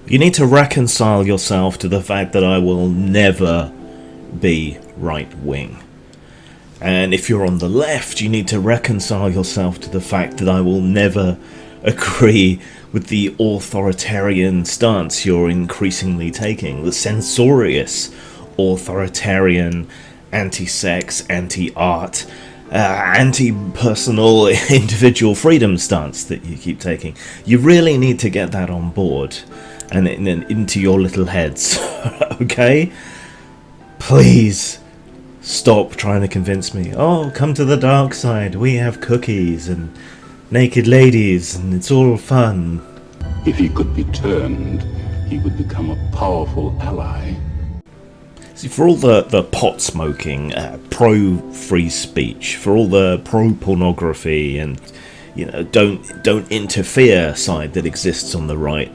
You need to reconcile yourself to the fact that I will never be right-wing. And if you're on the left, you need to reconcile yourself to the fact that I will never agree with the authoritarian stance you're increasingly taking, the censorious, authoritarian, anti-sex, anti-art, anti-personal individual freedom stance that you keep taking. You really need to get that on board and into your little heads, okay? Please stop trying to convince me. Oh, come to the dark side. We have cookies and naked ladies and it's all fun. If he could be turned, he would become a powerful ally. See, for all the pot smoking, pro-free speech, for all the pro-pornography and, don't interfere side that exists on the right,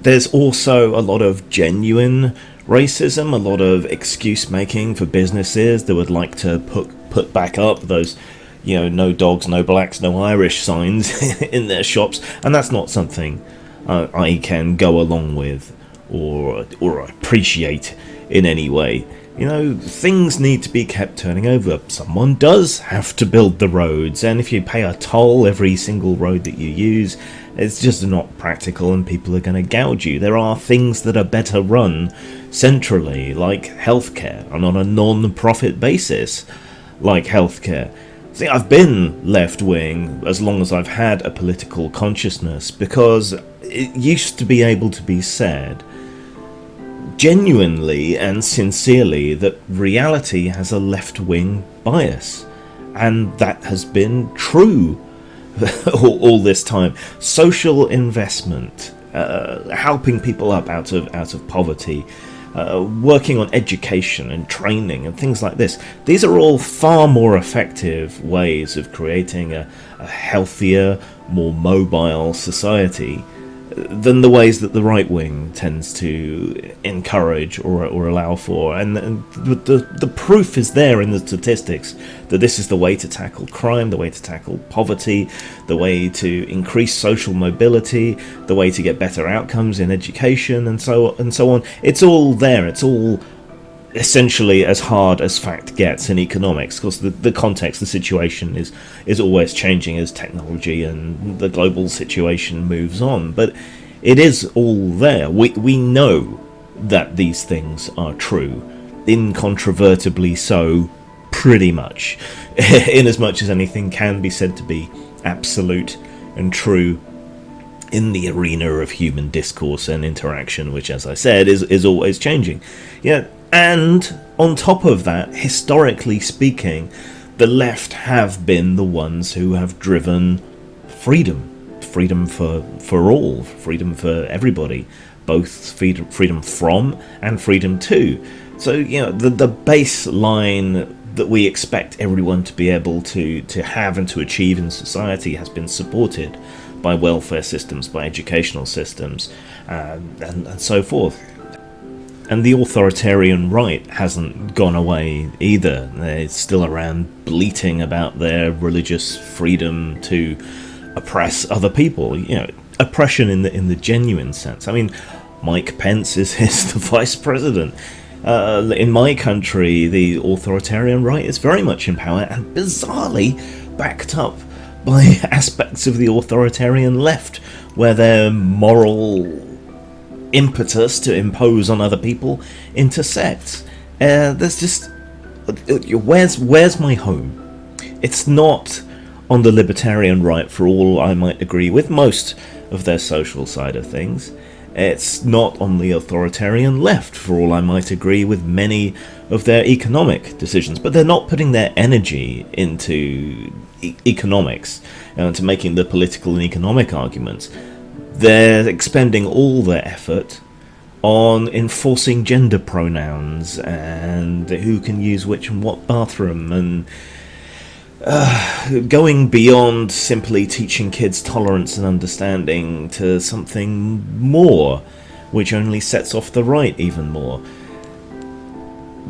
there's also a lot of genuine racism, a lot of excuse making for businesses that would like to put back up those, no dogs, no blacks, no Irish signs in their shops, and that's not something I can go along with or appreciate in any way. Things need to be kept turning over. Someone does have to build the roads, and if you pay a toll every single road that you use, it's just not practical and people are going to gouge you. There are things that are better run centrally, like healthcare, and on a non-profit basis, like healthcare. See, I've been left-wing as long as I've had a political consciousness, because it used to be able to be said genuinely and sincerely that reality has a left-wing bias, and that has been true all this time. Social investment, helping people up out of poverty, working on education and training and things like this. These are all far more effective ways of creating a healthier, more mobile society than the ways that the right wing tends to encourage or allow for. And the proof is there in the statistics that this is the way to tackle crime, the way to tackle poverty, the way to increase social mobility, the way to get better outcomes in education, and so on. It's all there. It's all essentially as hard as fact gets in economics, because the context, the situation is always changing as technology and the global situation moves on. But it is all there. We know that these things are true, incontrovertibly so, pretty much, in as much as anything can be said to be absolute and true in the arena of human discourse and interaction, which, as I said, is always changing. Yeah. And on top of that, historically speaking, the left have been the ones who have driven freedom for all, freedom for everybody, both freedom from and freedom to. So, the baseline that we expect everyone to be able to have and to achieve in society has been supported by welfare systems, by educational systems, and so forth. And the authoritarian right hasn't gone away either. They're still around bleating about their religious freedom to oppress other people. Oppression in the genuine sense. I mean, Mike Pence is the vice president. In my country, the authoritarian right is very much in power and bizarrely backed up by aspects of the authoritarian left, where their moral impetus to impose on other people intersects. There's just, where's my home? It's not on the libertarian right, for all I might agree with most of their social side of things. It's not on the authoritarian left, for all I might agree with many of their economic decisions. But they're not putting their energy into economics, into making the political and economic arguments. They're expending all their effort on enforcing gender pronouns and who can use which and what bathroom, and going beyond simply teaching kids tolerance and understanding to something more, which only sets off the right even more.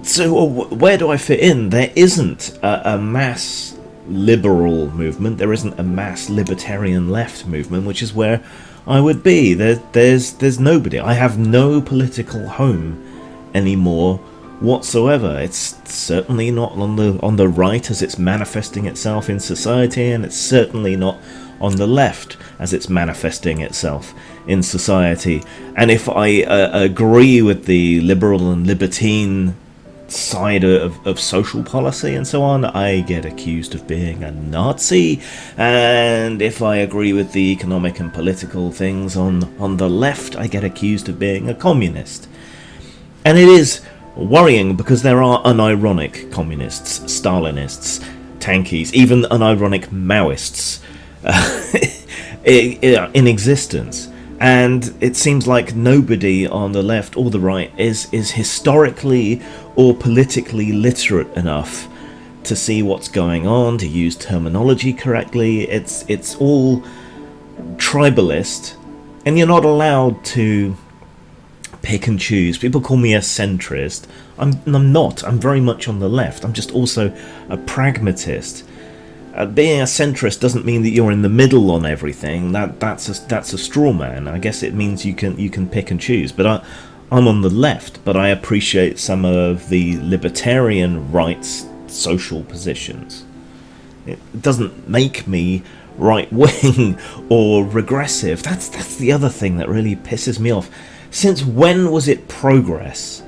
So where do I fit in? There isn't a mass liberal movement. There isn't a mass libertarian left movement, which is where I would be. There's nobody. I have no political home anymore whatsoever. It's certainly not on the right as it's manifesting itself in society, and it's certainly not on the left as it's manifesting itself in society. And if I agree with the liberal and libertine side of social policy and so on, I get accused of being a Nazi. And if I agree with the economic and political things on the left, I get accused of being a communist. And it is worrying because there are unironic communists, Stalinists, tankies, even unironic Maoists in existence. And it seems like nobody on the left or the right is historically or politically literate enough to see what's going on, to use terminology correctly. It's all tribalist, and you're not allowed to pick and choose. People call me a centrist. I'm not. I'm very much on the left. I'm just also a pragmatist. Being a centrist doesn't mean that you're in the middle on everything. That's a straw man. I guess it means you can pick and choose. But I'm on the left, but I appreciate some of the libertarian right's social positions. It doesn't make me right-wing or regressive. That's the other thing that really pisses me off. Since when was it progress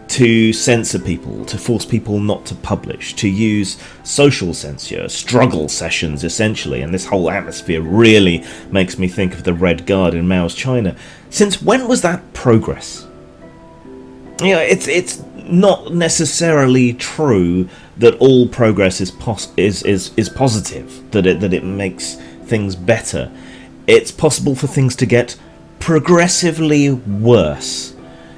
to censor people, to force people not to publish, to use social censure, struggle sessions essentially, and this whole atmosphere really makes me think of the Red Guard in Mao's China. Since when was that progress? You know, it's not necessarily true that all progress is positive, that it makes things better. It's possible for things to get progressively worse.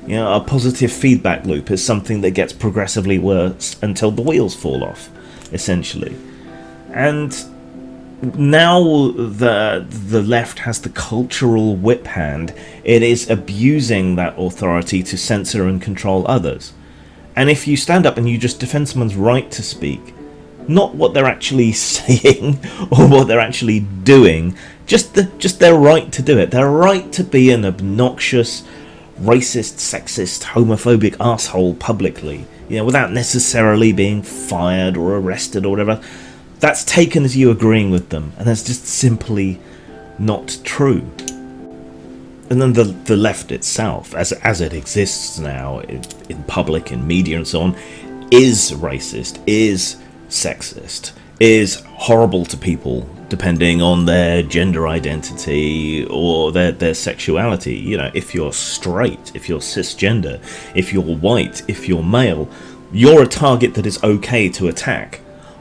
You know, a positive feedback loop is something that gets progressively worse until the wheels fall off, essentially. And now the left has the cultural whip hand. It is abusing that authority to censor and control others. And if you stand up and you just defend someone's right to speak, not what they're actually saying or what they're actually doing, just their right to do it, their right to be an obnoxious, racist, sexist, homophobic asshole publicly, you know, without necessarily being fired or arrested or whatever, that's taken as you agreeing with them, and that's just simply not true. And then the left itself, as it exists now in public, in media and so on, is racist, is sexist, is horrible to people depending on their gender identity or their sexuality. You know, if you're straight, if you're cisgender, if you're white, if you're male, you're a target that is okay to attack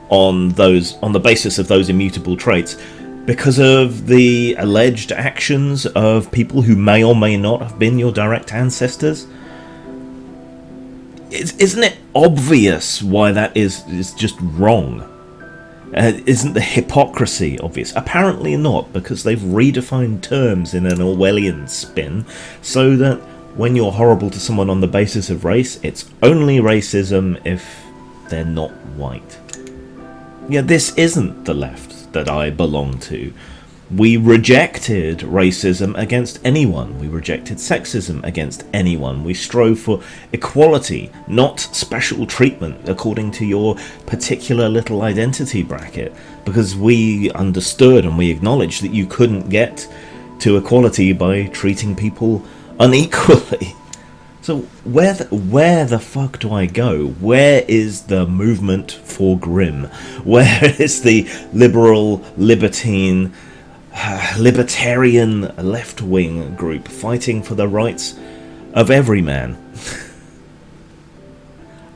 on the basis of those immutable traits, because of the alleged actions of people who may or may not have been your direct ancestors. Isn't it obvious why that is just wrong? Isn't the hypocrisy obvious? Apparently not, because they've redefined terms in an Orwellian spin, so that when you're horrible to someone on the basis of race, it's only racism if they're not white. Yeah, this isn't the left that I belong to. We rejected racism against anyone. We rejected sexism against anyone. We strove for equality, not special treatment according to your particular little identity bracket, because we understood and we acknowledged that you couldn't get to equality by treating people unequally. So where the fuck do I go? Where is the movement for Grimm? Where is the liberal, libertine, libertarian left-wing group fighting for the rights of every man?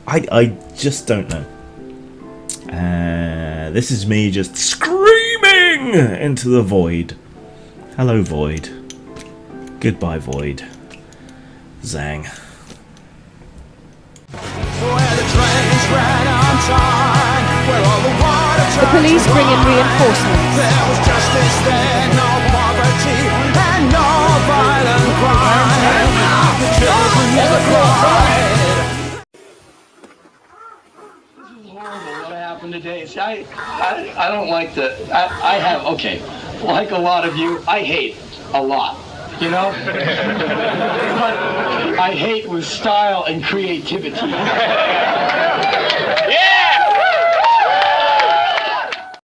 I just don't know. This is me just screaming into the void. Hello, void. Goodbye, void. Zang. The police bring in reinforcements. There was justice there, no poverty, and no violent crime. The children never cried. horrible what happened today. See, I don't like I have, okay, like a lot of you, I hate a lot, you know? But I hate with style and creativity. Yeah!